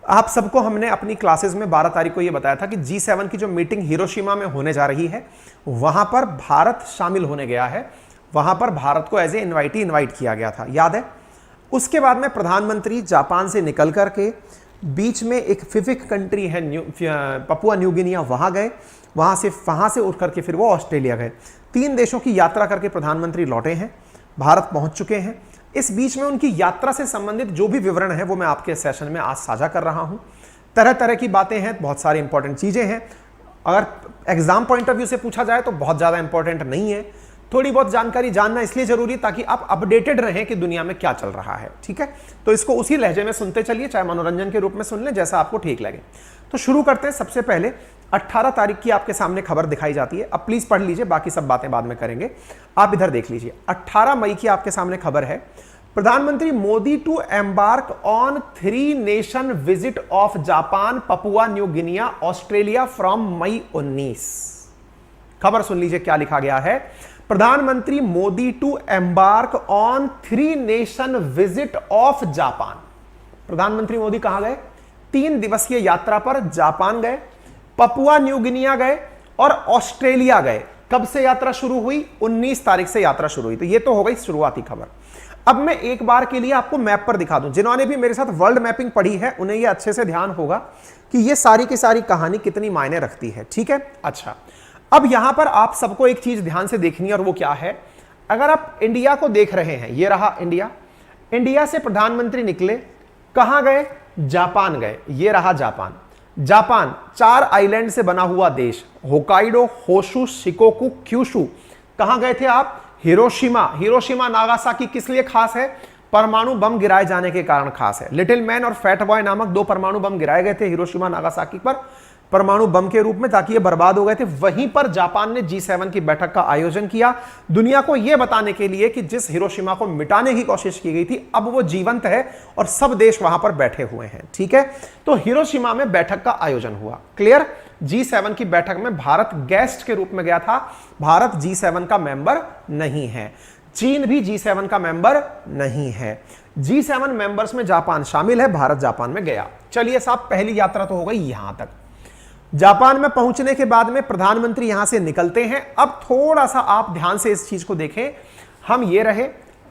आप सबको हमने अपनी क्लासेस में 12 तारीख को यह बताया था कि G7 की जो मीटिंग हिरोशिमा में होने जा रही है वहां पर भारत शामिल होने गया है। वहां पर भारत को एज ए इनवाइट किया गया था, याद है। उसके बाद में प्रधानमंत्री जापान से निकल करके बीच में एक फिफिक कंट्री है पपुआ न्यू गिनिया, वहां गए। वहां से उठ करके फिर वो ऑस्ट्रेलिया गए। 3 देशों की यात्रा करके प्रधानमंत्री लौटे हैं, भारत पहुंच चुके हैं। इस बीच में उनकी यात्रा से संबंधित जो भी विवरण है वो मैं आपके सेशन में आज साझा कर रहा हूं। तरह तरह की बातें हैं, बहुत सारी इंपॉर्टेंट चीजें हैं। अगर एग्जाम पॉइंट ऑफ व्यू से पूछा जाए तो बहुत ज्यादा इंपॉर्टेंट नहीं है। थोड़ी बहुत जानकारी जानना इसलिए जरूरी ताकि आप अपडेटेड रहें कि दुनिया में क्या चल रहा है, ठीक है। तो इसको उसी लहजे में सुनते चलिए, चाहे मनोरंजन के रूप में सुन लें, जैसा आपको ठीक लगे। तो शुरू करते हैं। सबसे पहले 18 तारीख की आपके सामने खबर दिखाई जाती है। अब प्लीज पढ़ लीजिए, बाकी सब बातें बाद में करेंगे। आप इधर देख लीजिए, 18 मई की आपके सामने खबर है। प्रधानमंत्री Modi to embark on 3 nation visit of Japan, Papua New Guinea, Australia from May 19। खबर सुन लीजिए क्या लिखा गया है। प्रधानमंत्री Modi to embark on 3 nation visit of Japan. प्रधानमंत्री मोदी कहां गए? 3 दिवसीय यात्रा पर जापान गए, पपुआ न्यू गिनिया गए और ऑस्ट्रेलिया गए। कब से यात्रा शुरू हुई? 19 तारीख से यात्रा शुरू हुई। तो ये तो हो गई शुरुआती खबर। अब मैं एक बार के लिए आपको मैप पर दिखा दूं। जिन्होंने भी मेरे साथ वर्ल्ड मैपिंग पढ़ी है उन्हें यह अच्छे से ध्यान होगा कि ये सारी की सारी कहानी कितनी मायने रखती है, ठीक है। अच्छा, अब यहां पर आप सबको एक चीज ध्यान से देखनी है और वो क्या है। अगर आप इंडिया को देख रहे हैं, ये रहा इंडिया। इंडिया से प्रधानमंत्री निकले, कहां गए? जापान गए। ये रहा जापान। जापान 4 आइलैंड से बना हुआ देश, होकाइडो, होशु, शिकोकू, क्यूशु। कहां गए थे आप? हिरोशिमा। हिरोशिमा नागासाकी किस लिए खास है? परमाणु बम गिराए जाने के कारण खास है। लिटिल मैन और फैट बॉय नामक 2 परमाणु बम गिराए गए थे हिरोशिमा नागासाकी पर, परमाणु बम के रूप में, ताकि ये बर्बाद हो गए थे। वहीं पर जापान ने G7 की बैठक का आयोजन किया, दुनिया को यह बताने के लिए कि जिस हिरोशिमा को मिटाने की कोशिश की गई थी अब वो जीवंत है और सब देश वहां पर बैठे हुए हैं, ठीक है। तो हिरोशिमा में बैठक का आयोजन हुआ, क्लियर। G7 की बैठक में भारत गेस्ट के रूप में गया था। भारत G7 का मेंबर नहीं है। चीन भी G7 का मेंबर नहीं है। G7 मेंबर्स में जापान शामिल है, भारत जापान में गया। चलिए साहब, पहली यात्रा तो हो गई यहां तक। जापान में पहुंचने के बाद में प्रधानमंत्री यहां से निकलते हैं। अब थोड़ा सा आप ध्यान से इस चीज को देखें। हम ये रहे,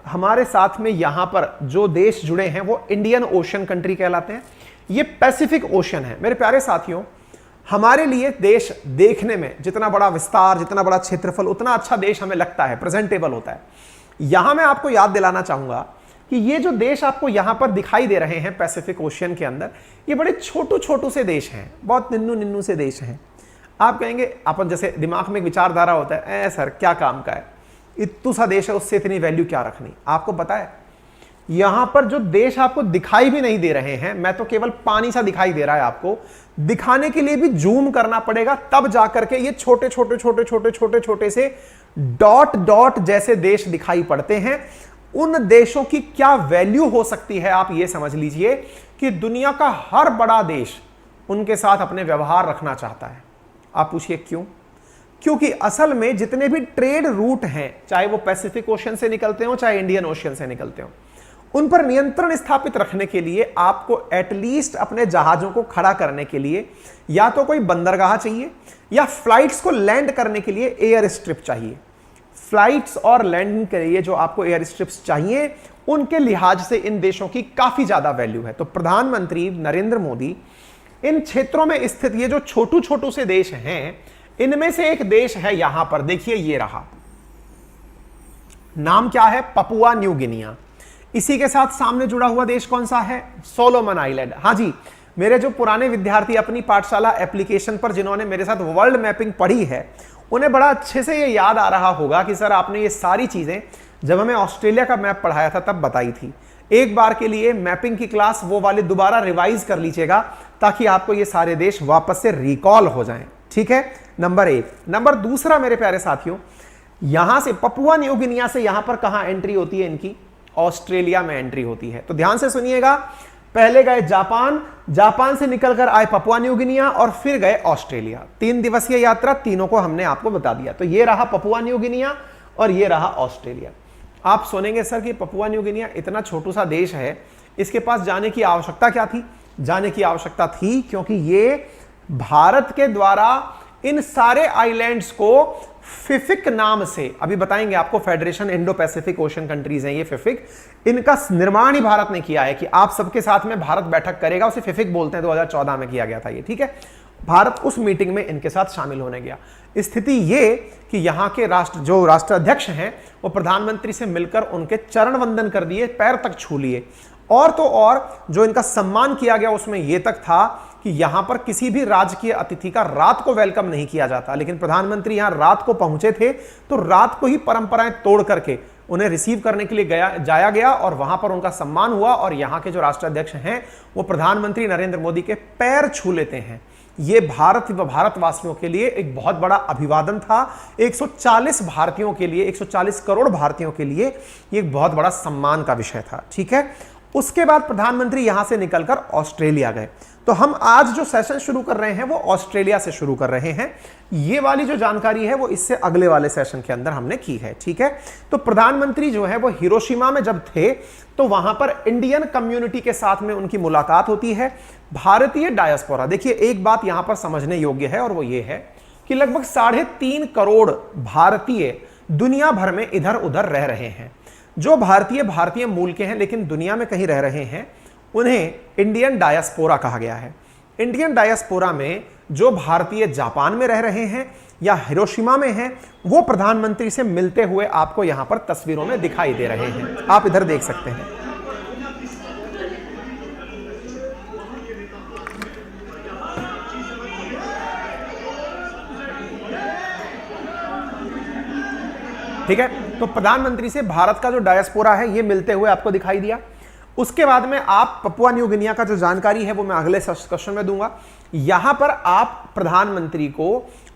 हमारे साथ में यहां पर जो देश जुड़े हैं वो इंडियन ओशन कंट्री कहलाते हैं। ये पैसिफिक ओशन है। मेरे प्यारे साथियों, हमारे लिए देश देखने में जितना बड़ा विस्तार, जितना बड़ा क्षेत्रफल, उतना अच्छा देश हमें लगता है, प्रेजेंटेबल होता है। यहां मैं आपको याद दिलाना चाहूंगा कि ये जो देश आपको यहां पर दिखाई दे रहे हैं पैसिफिक ओशियन के अंदर, ये बड़े छोटू छोटू से देश हैं, बहुत निन्नू निन्नू से देश हैं। आप कहेंगे, अपन जैसे दिमाग में एक विचारधारा होता है, सर क्या काम का है, इतू सा देश है उससे इतनी वैल्यू क्या रखनी। आपको पता है यहां पर जो देश आपको दिखाई भी नहीं दे रहे हैं, मैं तो केवल पानी सा दिखाई दे रहा है, आपको दिखाने के लिए भी जूम करना पड़ेगा, तब जाकर के ये छोटे छोटे छोटे छोटे छोटे छोटे से डॉट डॉट जैसे देश दिखाई पड़ते हैं। उन देशों की क्या वैल्यू हो सकती है आप ये समझ लीजिए कि दुनिया का हर बड़ा देश उनके साथ अपने व्यवहार रखना चाहता है। आप पूछिए क्यों? क्योंकि असल में जितने भी ट्रेड रूट हैं, चाहे वो पैसिफिक ओशन से निकलते हो चाहे इंडियन ओशन से निकलते हो, उन पर नियंत्रण स्थापित रखने के लिए आपको एटलीस्ट अपने जहाजों को खड़ा करने के लिए या तो कोई बंदरगाह चाहिए या फ्लाइट्स को लैंड करने के लिए एयर स्ट्रिप चाहिए। फ्लाइट्स और लैंडिंग के लिए जो आपको एयर स्ट्रिप्स चाहिए, उनके लिहाज से इन देशों की काफी ज्यादा वैल्यू है। तो प्रधानमंत्री नरेंद्र मोदी इन क्षेत्रों में स्थित ये जो छोटू छोटू से देश हैं, इनमें से एक देश है यहां पर, देखिए ये रहा, नाम क्या है? Papua New Guinea. इसी के साथ सामने जुड़ा हुआ देश कौन सा है? Solomon island. हाँ जी, मेरे जो पुराने विद्यार्थी अपनी पाठशाला एप्लीकेशन पर जिन्होंने मेरे साथ वर्ल्ड मैपिंग पढ़ी है, उन्हें बड़ा अच्छे से ये याद आ रहा होगा कि सर आपने ये सारी चीजें जब हमें ऑस्ट्रेलिया का मैप पढ़ाया था तब बताई थी। एक बार के लिए मैपिंग की क्लास वो वाले दोबारा रिवाइज कर लीजिएगा ताकि आपको ये सारे देश वापस से रिकॉल हो जाएं, ठीक है। नंबर 1। नंबर दूसरा मेरे प्यारे साथियों, यहां से पपुआ न्यू गिनिया से यहां पर कहां एंट्री होती है इनकी? ऑस्ट्रेलिया में एंट्री होती है। तो ध्यान से सुनिएगा, पहले गए जापान, जापान से निकलकर आए पपुआ न्यू गिनिया और फिर गए ऑस्ट्रेलिया। 3 दिवसीय यात्रा, तीनों को हमने आपको बता दिया। तो ये रहा पपुआ न्यू गिनिया और ये रहा ऑस्ट्रेलिया। आप सुनेंगे सर कि पपुआ न्यू गिनिया इतना छोटू सा देश है, इसके पास जाने की आवश्यकता क्या थी? जाने की आवश्यकता थी, क्योंकि ये भारत के द्वारा इन सारे आइलैंड्स को फिफिक नाम से, अभी बताएंगे आपको, federation Indo Pacific ocean countries हैं ये फिफिक, इनका निर्माण ही भारत ने किया है कि आप सबके साथ में भारत बैठक करेगा, उसे फिफिक बोलते हैं। 2014 में किया गया था ये, ठीक है। भारत उस मीटिंग में इनके साथ शामिल होने गया। स्थिति ये कि यहाँ के जो राष्ट्राध्यक्ष हैं वो प्रधानमंत्री से मिलकर उनके चरण वंदन कर दिए, पैर तक छू लिए। और तो और जो इनका सम्मान किया गया उसमें यह तक था कि यहां पर किसी भी राजकीय अतिथि का रात को वेलकम नहीं किया जाता, लेकिन प्रधानमंत्री यहां रात को पहुंचे थे तो रात को ही परंपराएं तोड़ करके उन्हें रिसीव करने के लिए जाया गया और वहां पर उनका सम्मान हुआ। और यहां के जो राष्ट्राध्यक्ष हैं वो प्रधानमंत्री नरेंद्र मोदी के पैर छू लेते हैं। ये भारत व भारतवासियों के लिए एक बहुत बड़ा अभिवादन था। 140 भारतीयों के लिए, 140 करोड़ भारतीयों के लिए ये एक बहुत बड़ा सम्मान का विषय था, ठीक है। उसके बाद प्रधानमंत्री यहां से निकलकर ऑस्ट्रेलिया गए। तो हम आज जो सेशन शुरू कर रहे हैं वो ऑस्ट्रेलिया से शुरू कर रहे हैं। ये वाली जो जानकारी है वो इससे अगले वाले सेशन के अंदर हमने की है, ठीक है। तो प्रधानमंत्री जो है वो हिरोशिमा में जब थे तो वहां पर इंडियन कम्युनिटी के साथ में उनकी मुलाकात होती है। भारतीय डायस्पोरा, देखिए एक बात यहां पर समझने योग्य है और वो ये है कि लगभग 3.5 करोड़ भारतीय दुनिया भर में इधर उधर रह रहे हैं। जो भारतीय मूल के हैं लेकिन दुनिया में कहीं रह रहे हैं उन्हें इंडियन डायस्पोरा कहा गया है। इंडियन डायस्पोरा में जो भारतीय जापान में रह रहे हैं या हिरोशिमा में हैं वो प्रधानमंत्री से मिलते हुए आपको यहां पर तस्वीरों में दिखाई दे रहे हैं। आप इधर देख सकते हैं। ठीक है, तो प्रधानमंत्री से भारत का जो डायस्पोरा है ये मिलते हुए आपको दिखाई दिया। उसके बाद में आप पपुआ न्यू गिनिया का जो जानकारी है वो मैं अगले क्वेश्चन में दूंगा। यहां पर आप प्रधानमंत्री को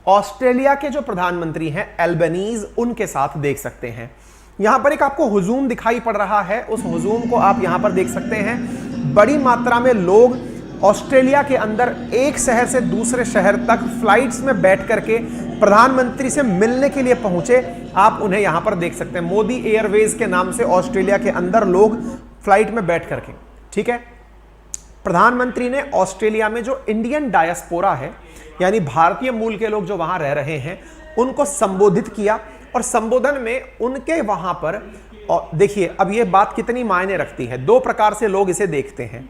ऑस्ट्रेलिया के जो प्रधानमंत्री हैं एल्बनीज, उनके साथ देख सकते हैं। यहां पर एक आपको हुजूम दिखाई पड़ रहा है, उस हुजूम को आप यहां पर देख सकते हैं। बड़ी मात्रा में लोग ऑस्ट्रेलिया के अंदर एक शहर से दूसरे शहर तक फ्लाइट्स में बैठ करके प्रधानमंत्री से मिलने के लिए पहुंचे। आप उन्हें यहां पर देख सकते हैं। मोदी एयरवेज के नाम से ऑस्ट्रेलिया के अंदर लोग फ्लाइट में बैठ करके, ठीक है। प्रधानमंत्री ने ऑस्ट्रेलिया में जो इंडियन डायस्पोरा है यानी भारतीय मूल के लोग जो वहां रह रहे हैं उनको संबोधित किया और संबोधन में उनके वहां पर, देखिए अब यह बात कितनी मायने रखती है। दो प्रकार से लोग इसे देखते हैं।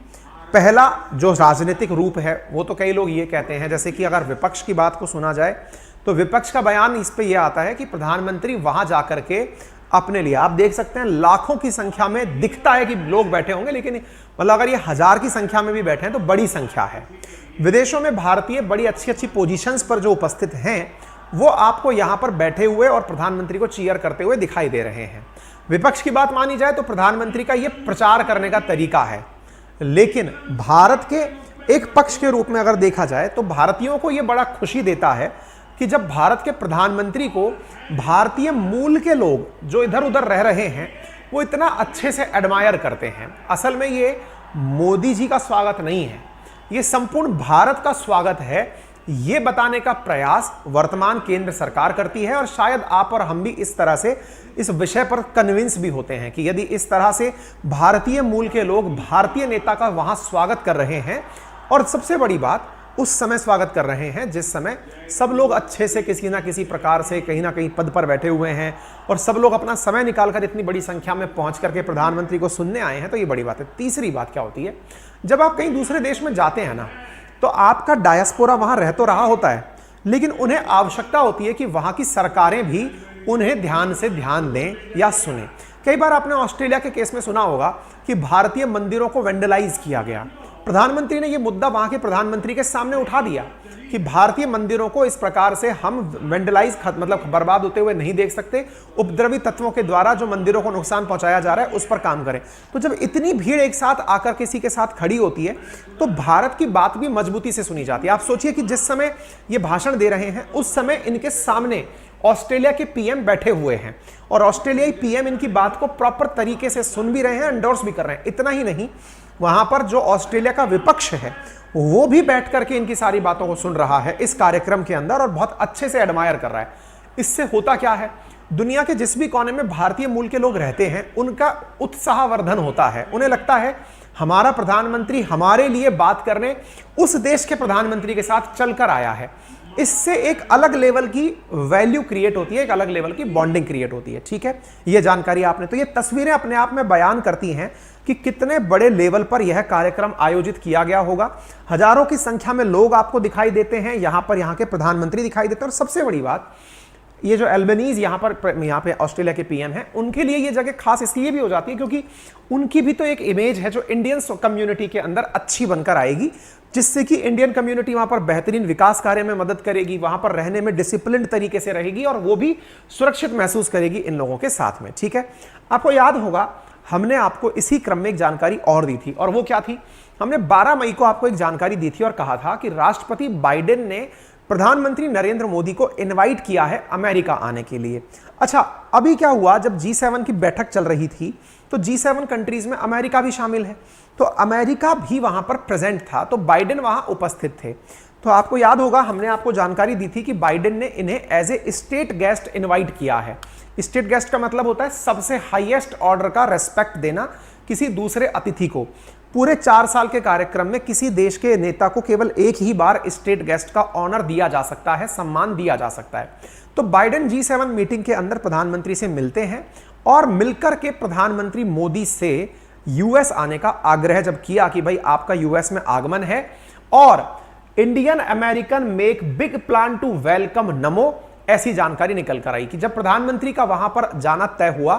पहला जो राजनीतिक रूप है वो तो कई लोग ये कहते हैं, जैसे कि अगर विपक्ष की बात को सुना जाए तो विपक्ष का बयान इस पे यह आता है कि प्रधानमंत्री वहां जाकर के अपने लिए, आप देख सकते हैं लाखों की संख्या में दिखता है कि लोग बैठे होंगे, लेकिन मतलब अगर ये 1000 की संख्या में भी बैठे हैं तो बड़ी संख्या है। विदेशों में भारतीय बड़ी अच्छी अच्छी पोजीशंस पर जो उपस्थित हैं वो आपको यहां पर बैठे हुए और प्रधानमंत्री को चीयर करते हुए दिखाई दे रहे हैं। विपक्ष की बात मानी जाए तो प्रधानमंत्री का यह प्रचार करने का तरीका है, लेकिन भारत के एक पक्ष के रूप में अगर देखा जाए तो भारतीयों को यह बड़ा खुशी देता है कि जब भारत के प्रधानमंत्री को भारतीय मूल के लोग जो इधर उधर रह रहे हैं वो इतना अच्छे से एडमायर करते हैं। असल में ये मोदी जी का स्वागत नहीं है, ये संपूर्ण भारत का स्वागत है। ये बताने का प्रयास वर्तमान केंद्र सरकार करती है और शायद आप और हम भी इस तरह से इस विषय पर कन्विंस भी होते हैं कि यदि इस तरह से भारतीय मूल के लोग भारतीय नेता का वहां स्वागत कर रहे हैं, और सबसे बड़ी बात उस समय स्वागत कर रहे हैं जिस समय सब लोग अच्छे से किसी ना किसी प्रकार से कहीं ना कहीं पद पर बैठे हुए हैं और सब लोग अपना समय निकालकर इतनी बड़ी संख्या में पहुंच करके प्रधानमंत्री को सुनने आए हैं, तो ये बड़ी बात है। तीसरी बात क्या होती है, जब आप कहीं दूसरे देश में जाते हैं ना तो आपका डायस्पोरा वहां रह तो रहा होता है, लेकिन उन्हें आवश्यकता होती है कि वहां की सरकारें भी उन्हें ध्यान से ध्यान दें या सुने। कई बार आपने ऑस्ट्रेलिया के केस में सुना होगा कि भारतीय मंदिरों को वेंडलाइज किया गया। प्रधानमंत्री ने यह मुद्दा वहां के प्रधानमंत्री के सामने उठा दिया कि भारतीय मंदिरों को इस प्रकार से हम वेंडलाइज मतलब बर्बाद होते हुए नहीं देख सकते। उपद्रवी तत्वों के द्वारा जो मंदिरों को नुकसान पहुंचाया जा रहा है उस पर काम करें। तो जब इतनी भीड़ एक साथ आकर किसी के साथ खड़ी होती है तो भारत की बात भी मजबूती से सुनी जाती है। आप सोचिए कि जिस समय ये भाषण दे रहे हैं उस समय इनके सामने ऑस्ट्रेलिया के पीएम बैठे हुए हैं और ऑस्ट्रेलियाई पीएम इनकी बात को प्रॉपर तरीके से सुन भी रहे हैं, एंडोर्स भी कर रहे हैं। इतना ही नहीं, वहां पर जो ऑस्ट्रेलिया का विपक्ष है वो भी बैठ करके इनकी सारी बातों को सुन रहा है इस कार्यक्रम के अंदर और बहुत अच्छे से एडमायर कर रहा है। इससे होता क्या है, दुनिया के जिस भी कोने में भारतीय मूल के लोग रहते हैं उनका उत्साहवर्धन होता है। उन्हें लगता है हमारा प्रधानमंत्री हमारे लिए बात करने उस देश के प्रधानमंत्री के साथ चलकर आया है। इससे एक अलग लेवल की वैल्यू क्रिएट होती है, एक अलग लेवल की बॉन्डिंग क्रिएट होती है। ठीक है, ये जानकारी आपने, तो ये तस्वीरें अपने आप में बयान करती हैं कि कितने बड़े लेवल पर यह कार्यक्रम आयोजित किया गया होगा। हजारों की संख्या में लोग आपको दिखाई देते हैं, यहां पर यहां के प्रधानमंत्री दिखाई देते हैं। और सबसे बड़ी बात, ये जो एल्बनीज यहाँ पे ऑस्ट्रेलिया के पीएम हैं, उनके लिए ये जगह खास इसलिए भी हो जाती है क्योंकि उनकी भी तो एक इमेज है जो इंडियन कम्युनिटी के अंदर अच्छी बनकर आएगी, जिससे कि इंडियन कम्युनिटी वहां पर बेहतरीन विकास कार्य में मदद करेगी, वहां पर रहने में डिसिप्लिन तरीके से रहेगी और वो भी सुरक्षित महसूस करेगी इन लोगों के साथ में। ठीक है, आपको याद होगा हमने आपको इसी क्रम में एक जानकारी और दी थी, और वो क्या थी? हमने 12 मई को आपको एक जानकारी दी थी और कहा था कि राष्ट्रपति बाइडेन ने प्रधानमंत्री नरेंद्र मोदी को इनवाइट किया है अमेरिका आने के लिए। अच्छा, अभी क्या हुआ, जब G7 की बैठक चल रही थी तो G7 कंट्रीज में अमेरिका भी शामिल है, तो अमेरिका भी वहां पर प्रेजेंट था, तो बाइडेन वहां उपस्थित थे। तो आपको याद होगा हमने आपको जानकारी दी थी कि बाइडेन ने इन्हें as a state guest invite किया है। स्टेट गेस्ट का मतलब होता है सबसे हाईएस्ट ऑर्डर का रेस्पेक्ट देना किसी दूसरे अतिथि को। पूरे 4 साल के कार्यक्रम में किसी देश के नेता को केवल एक ही बार स्टेट गेस्ट का ऑनर दिया जा सकता है, सम्मान दिया जा सकता है। तो बाइडेन G7 मीटिंग के अंदर प्रधानमंत्री से मिलते हैं और मिलकर के प्रधानमंत्री मोदी से यूएस आने का आग्रह जब किया कि भाई आपका यूएस में आगमन है और Indian American make big plan to welcome Namo, ऐसी जानकारी निकल कर आई कि जब प्रधानमंत्री का वहां पर जाना तय हुआ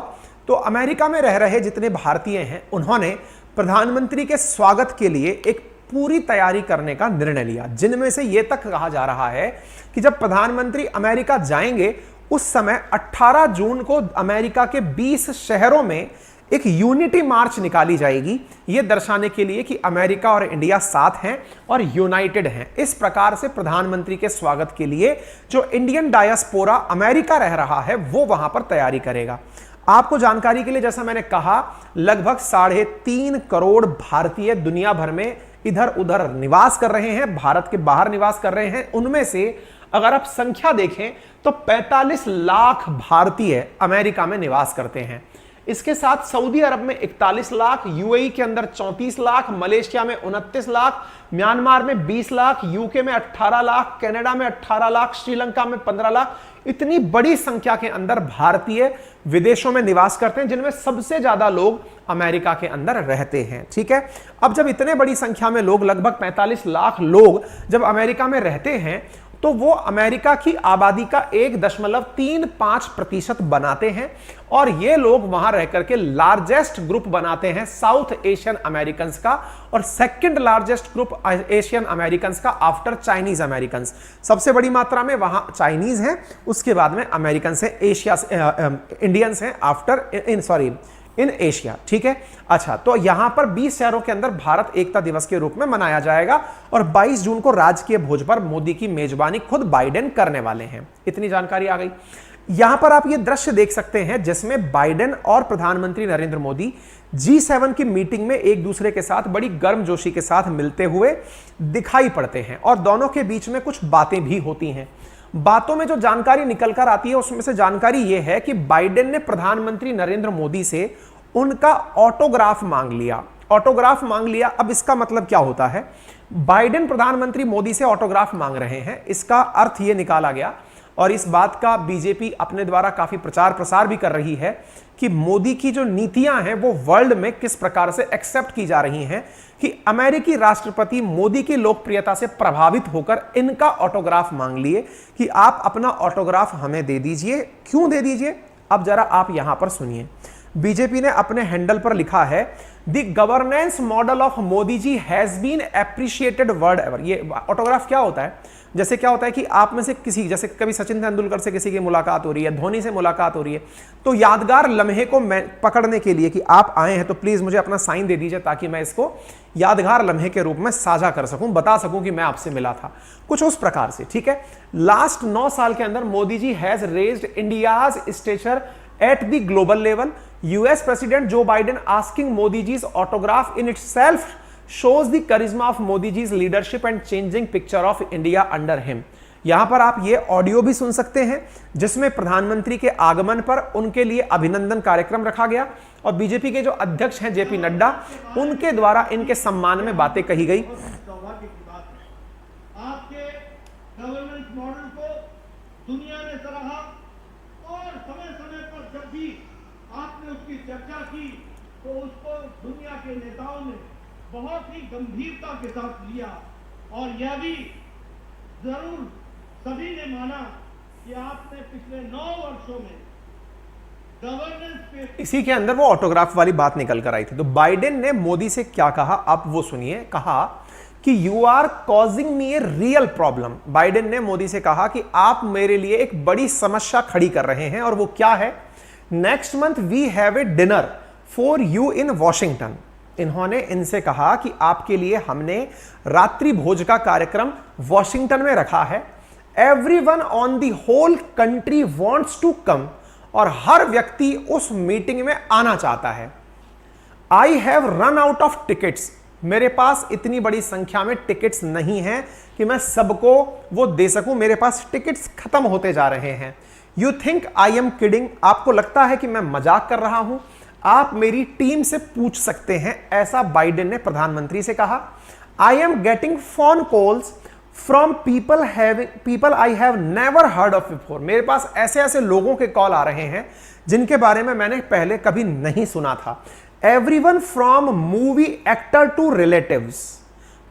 तो अमेरिका में रह रहे जितने भारतीय हैं उन्होंने प्रधानमंत्री के स्वागत के लिए एक पूरी तैयारी करने का निर्णय लिया, जिनमें से यह तक कहा जा रहा है कि जब प्रधानमंत्री अमेरिका जाएंगे उस समय 18 जून को अमेरिका के 20 शहरों में एक यूनिटी मार्च निकाली जाएगी, यह दर्शाने के लिए कि अमेरिका और इंडिया साथ हैं और यूनाइटेड हैं। इस प्रकार से प्रधानमंत्री के स्वागत के लिए जो इंडियन डायस्पोरा अमेरिका रह रहा है वो वहां पर तैयारी करेगा। आपको जानकारी के लिए, जैसा मैंने कहा, लगभग 3.5 करोड़ भारतीय दुनिया भर में इधर उधर निवास कर रहे हैं, भारत के बाहर निवास कर रहे हैं। उनमें से अगर आप संख्या देखें तो 45 लाख भारतीय अमेरिका में निवास करते हैं। इसके साथ सऊदी अरब में 41 लाख, यूएई के अंदर 34 लाख, मलेशिया में 29 लाख, म्यांमार में 20 लाख, यूके में 18 लाख, कनाडा में 18 लाख, श्रीलंका में 15 लाख। इतनी बड़ी संख्या के अंदर भारतीय विदेशों में निवास करते हैं, जिनमें सबसे ज्यादा लोग अमेरिका के अंदर रहते हैं। ठीक है, अब जब इतने बड़ी संख्या में लोग, लगभग 45 लाख लोग जब अमेरिका में रहते हैं तो वो अमेरिका की आबादी का 1.35% बनाते हैं और ये लोग वहां रहकर के लार्जेस्ट ग्रुप बनाते हैं साउथ एशियन अमेरिकन्स का, और second largest group Asian Americans का आफ्टर चाइनीज अमेरिकन्स। सबसे बड़ी मात्रा में वहां चाइनीज हैं, उसके बाद में अमेरिकन से एशिया इंडियंस हैं आफ्टर इन एशिया। ठीक है, अच्छा, तो यहां पर 20 शहरों के अंदर भारत एकता दिवस के रूप में मनाया जाएगा और 22 जून को राजकीय भोज पर मोदी की मेजबानी खुद बाइडेन करने वाले हैं। इतनी जानकारी आ गई। यहां पर आप ये दृश्य देख सकते हैं जिसमें बाइडेन और प्रधानमंत्री नरेंद्र मोदी G7 की मीटिंग में एक दूसरे के साथ बड़ी गर्मजोशी के साथ मिलते हुए दिखाई पड़ते हैं और दोनों के बीच में कुछ बातें भी होती हैं। बातों में जो जानकारी निकल कर आती है उसमें से जानकारी यह है कि बाइडेन ने प्रधानमंत्री नरेंद्र मोदी से उनका ऑटोग्राफ मांग लिया। ऑटोग्राफ मांग लिया, अब इसका मतलब क्या होता है? बाइडेन प्रधानमंत्री मोदी से ऑटोग्राफ मांग रहे हैं, इसका अर्थ यह निकाला गया, और इस बात का बीजेपी अपने द्वारा काफी प्रचार प्रसार भी कर रही है कि मोदी की जो नीतियां हैं वो वर्ल्ड में किस प्रकार से एक्सेप्ट की जा रही हैं, कि अमेरिकी राष्ट्रपति मोदी की लोकप्रियता से प्रभावित होकर इनका ऑटोग्राफ मांग लिए कि आप अपना ऑटोग्राफ हमें दे दीजिए। क्यों दे दीजिए? अब जरा आप यहां पर सुनिए। बीजेपी ने अपने हैंडल पर लिखा है, the governance model of Modi ji has been appreciated world ever. ये ऑटोग्राफ क्या होता है? जैसे क्या होता है कि आप में से किसी, जैसे कभी सचिन तेंदुलकर से किसी की मुलाकात हो रही है, धोनी से मुलाकात हो रही है, तो यादगार लम्हे को मैं पकड़ने के लिए कि आप आए हैं तो प्लीज मुझे अपना साइन दे दीजिए ताकि मैं इसको यादगार लम्हे के रूप में साझा कर सकूं, बता सकूं कि मैं आपसे मिला था, कुछ उस प्रकार से। ठीक है, लास्ट 9 साल के अंदर Modi ji has raised India's stature at the global level. US president Joe Biden asking Modi जी's autograph in itself shows the charisma of Modi ji's leadership and changing picture of India under him। यहां पर आप ये audio भी सुन सकते हैं जिसमें प्रधानमंत्री के आगमन पर उनके लिए अभिनंदन कार्यक्रम रखा गया और बीजेपी के जो अध्यक्ष हैं जेपी नड्डा, उनके द्वारा इनके सम्मान में बातें कही गई। आपके गवर्नेंस मॉडल को दुनिया ने सराहा और समय समय पर जब भी आपने उसकी चर्चा की तो उसको दुनिया के नेताओं ने बहुत ही गंभीरता के साथ लिया और यह भी जरूर सभी ने माना कि आपने पिछले 9 वर्षों में गवर्नेंस पे। इसी के अंदर वो ऑटोग्राफ वाली बात निकल कर आई थी। तो बाइडेन ने मोदी से क्या कहा, आप वो सुनिए। कहा कि you are causing me a real problem. Biden ने मोदी से कहा कि आप मेरे लिए एक बड़ी समस्या खड़ी कर रहे हैं, और वो क्या है? Next month we have a dinner for you in Washington. इन्होंने इनसे कहा कि आपके लिए हमने रात्रि भोज का कार्यक्रम वॉशिंगटन में रखा है। Everyone on the whole country wants to come, और हर व्यक्ति उस मीटिंग में आना चाहता है। I have run out of tickets. मेरे पास इतनी बड़ी संख्या में टिकट्स नहीं हैं कि मैं सबको वो दे सकूं। मेरे पास टिकट्स खत्म होते जा रहे हैं। You think I am kidding. आपको लगता है कि मैं मजाक कर रहा हूं? आप मेरी टीम से पूछ सकते हैं। ऐसा बाइडेन ने प्रधानमंत्री से कहा। I am getting phone calls from people I have never heard of before. मेरे पास ऐसे ऐसे लोगों के कॉल आ रहे हैं जिनके बारे में मैंने पहले कभी नहीं सुना था। Everyone from movie actor to relatives.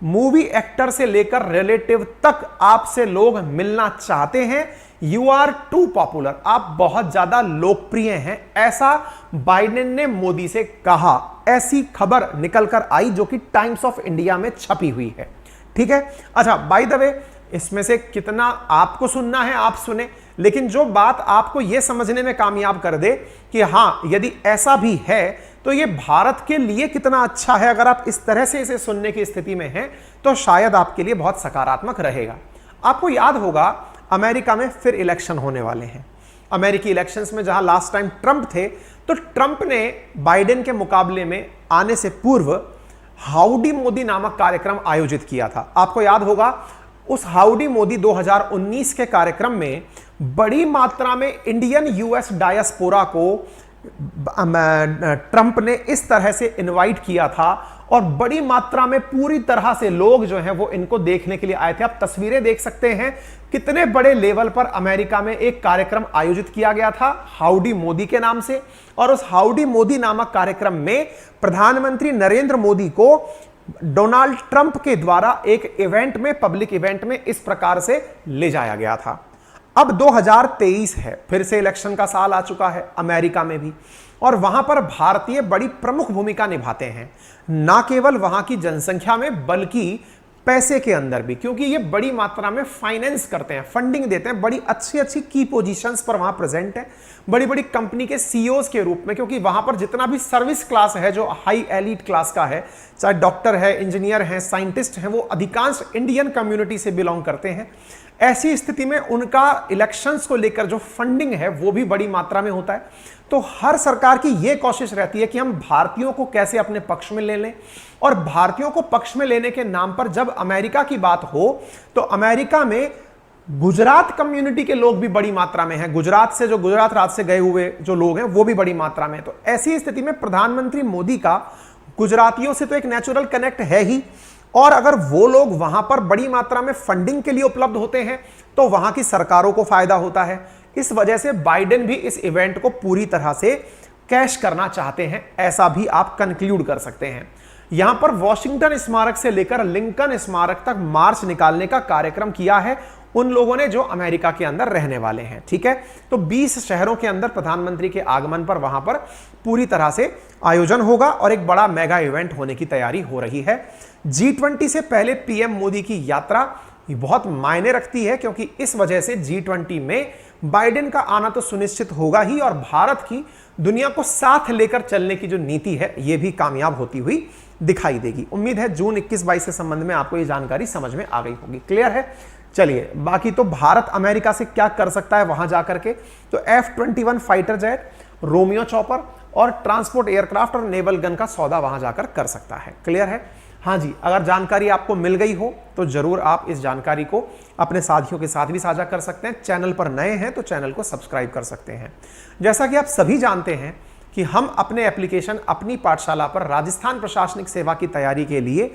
Movie actor से लेकर रिलेटिव तक आपसे लोग मिलना चाहते हैं। You are too popular. आप बहुत ज्यादा लोकप्रिय हैं। ऐसा बाइडेन ने मोदी से कहा। ऐसी खबर निकलकर आई जो कि टाइम्स ऑफ इंडिया में छपी हुई है। ठीक है। अच्छा, बाय द वे, इसमें से कितना आपको सुनना है आप सुने, लेकिन जो बात आपको यह समझने में कामयाब कर दे कि हां, यदि ऐसा भी है तो यह भारत के लिए कितना अच्छा है। अगर आप इस तरह से इसे सुनने की स्थिति में हैं तो शायद आपके लिए बहुत सकारात्मक रहेगा। आपको याद होगा अमेरिका में फिर इलेक्शन होने वाले हैं। अमेरिकी इलेक्शंस में जहां लास्ट टाइम ट्रंप थे, तो ट्रंप ने बाइडेन के मुकाबले में आने से पूर्व हाउडी मोदी नामक कार्यक्रम आयोजित किया था। आपको याद होगा उस हाउडी मोदी 2019 के कार्यक्रम में बड़ी मात्रा में इंडियन यूएस डायस्पोरा को ट्रंप ने इस तरह से इनवाइट किया था, और बड़ी मात्रा में पूरी तरह से लोग जो हैं वो इनको देखने के लिए आए थे। आप तस्वीरें देख सकते हैं कितने बड़े लेवल पर अमेरिका में एक कार्यक्रम आयोजित किया गया था हाउडी मोदी के नाम से। और उस हाउडी मोदी नामक कार्यक्रम में प्रधानमंत्री नरेंद्र मोदी को डोनाल्ड ट्रंप के द्वारा एक इवेंट में, पब्लिक इवेंट में इस प्रकार से ले जाया गया था। अब 2023 है, फिर से इलेक्शन का साल आ चुका है अमेरिका में भी, और वहां पर भारतीय बड़ी प्रमुख भूमिका निभाते हैं, ना केवल वहां की जनसंख्या में बल्कि पैसे के अंदर भी, क्योंकि ये बड़ी मात्रा में फाइनेंस करते हैं, फंडिंग देते हैं। बड़ी अच्छी अच्छी की पोजीशंस पर वहां प्रेजेंट है, बड़ी बड़ी कंपनी के सीईओज के रूप में, क्योंकि वहां पर जितना भी सर्विस क्लास है जो हाई एलीट क्लास का है, चाहे डॉक्टर है, इंजीनियर हैं, साइंटिस्ट हैं, वो अधिकांश इंडियन कम्युनिटी से बिलोंग करते हैं। ऐसी स्थिति में उनका इलेक्शंस को लेकर जो फंडिंग है वो भी बड़ी मात्रा में होता है। तो हर सरकार की यह कोशिश रहती है कि हम भारतीयों को कैसे अपने पक्ष में ले लें, और भारतीयों को पक्ष में लेने के नाम पर जब अमेरिका की बात हो तो अमेरिका में गुजरात कम्युनिटी के लोग भी बड़ी मात्रा में हैं। गुजरात राज्य से गए हुए जो लोग हैं वो भी बड़ी मात्रा में। तो ऐसी स्थिति में प्रधानमंत्री मोदी का गुजरातियों से तो एक नेचुरल कनेक्ट है ही, और अगर वो लोग वहां पर बड़ी मात्रा में फंडिंग के लिए उपलब्ध होते हैं तो वहां की सरकारों को फायदा होता है। इस वजह से बाइडेन भी इस इवेंट को पूरी तरह से कैश करना चाहते हैं, ऐसा भी आप कंक्लूड कर सकते हैं। यहां पर वॉशिंगटन स्मारक से लेकर लिंकन स्मारक तक मार्च निकालने का कार्यक्रम किया है उन लोगों ने जो अमेरिका के अंदर रहने वाले हैं। ठीक है। तो 20 शहरों के अंदर प्रधानमंत्री के आगमन पर वहां पर पूरी तरह से आयोजन होगा और एक बड़ा मेगा इवेंट होने की तैयारी हो रही है। G20 से पहले पीएम मोदी की यात्रा बहुत मायने रखती है, क्योंकि इस वजह से G20 में बाइडेन का आना तो सुनिश्चित होगा ही, और भारत की दुनिया को साथ लेकर चलने की जो नीति है यह भी कामयाब होती हुई दिखाई देगी। उम्मीद है जून 21-22 के संबंध में आपको यह जानकारी समझ में आ गई होगी। क्लियर है? चलिए, बाकी तो भारत अमेरिका से क्या कर सकता है वहां जाकर के, तो F-21 fighter jet, Romeo chopper और ट्रांसपोर्ट एयरक्राफ्ट और नेवल गन का सौदा वहां जाकर कर सकता है। क्लियर है? हाँ जी, अगर जानकारी आपको मिल गई हो तो जरूर आप इस जानकारी को अपने साथियों के साथ भी साझा कर सकते हैं। चैनल पर नए हैं तो चैनल को सब्सक्राइब कर सकते हैं। जैसा कि आप सभी जानते हैं कि हम अपने एप्लीकेशन अपनी पाठशाला पर राजस्थान प्रशासनिक सेवा की तैयारी के लिए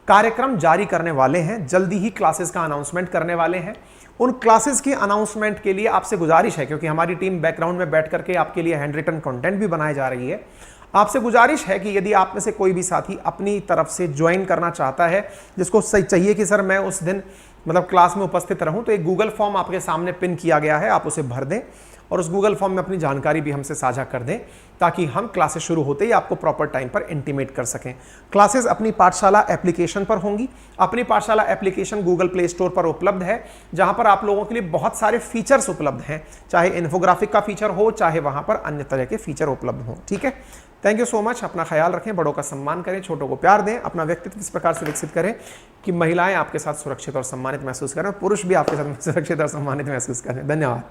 कार्यक्रम जारी करने वाले हैं। जल्दी ही क्लासेस का अनाउंसमेंट करने वाले हैं। उन क्लासेस की अनाउंसमेंट के लिए आपसे गुजारिश है, क्योंकि हमारी टीम बैकग्राउंड में बैठ करके आपके लिए हैंड रिटन कंटेंट भी बनाई जा रही है, आपसे गुजारिश है कि यदि आप में से कोई भी साथी अपनी तरफ से ज्वाइन करना चाहता है, जिसको सही चाहिए कि सर मैं उस दिन मतलब क्लास में उपस्थित रहूं, तो एक गूगल फॉर्म आपके सामने पिन किया गया है, आप उसे भर दें और उस गूगल फॉर्म में अपनी जानकारी भी हमसे साझा कर दें, ताकि हम क्लासेस शुरू होते ही आपको प्रॉपर टाइम पर इंटीमेट कर सकें। क्लासेस अपनी पाठशाला एप्लीकेशन पर होंगी। अपनी पाठशाला एप्लीकेशन गूगल प्ले स्टोर पर उपलब्ध है, जहां पर आप लोगों के लिए बहुत सारे फीचर्स उपलब्ध हैं, चाहे इन्फोग्राफिक का फीचर हो, चाहे वहां पर अन्य तरह के फीचर उपलब्ध हो। ठीक है, थैंक यू सो मच। अपना ख्याल रखें, बड़ों का सम्मान करें, छोटों को प्यार दें, अपना व्यक्तित्व इस प्रकार से विकसित करें कि महिलाएं आपके साथ सुरक्षित और सम्मानित महसूस करें, पुरुष भी आपके साथ सुरक्षित और सम्मानित महसूस करें। धन्यवाद।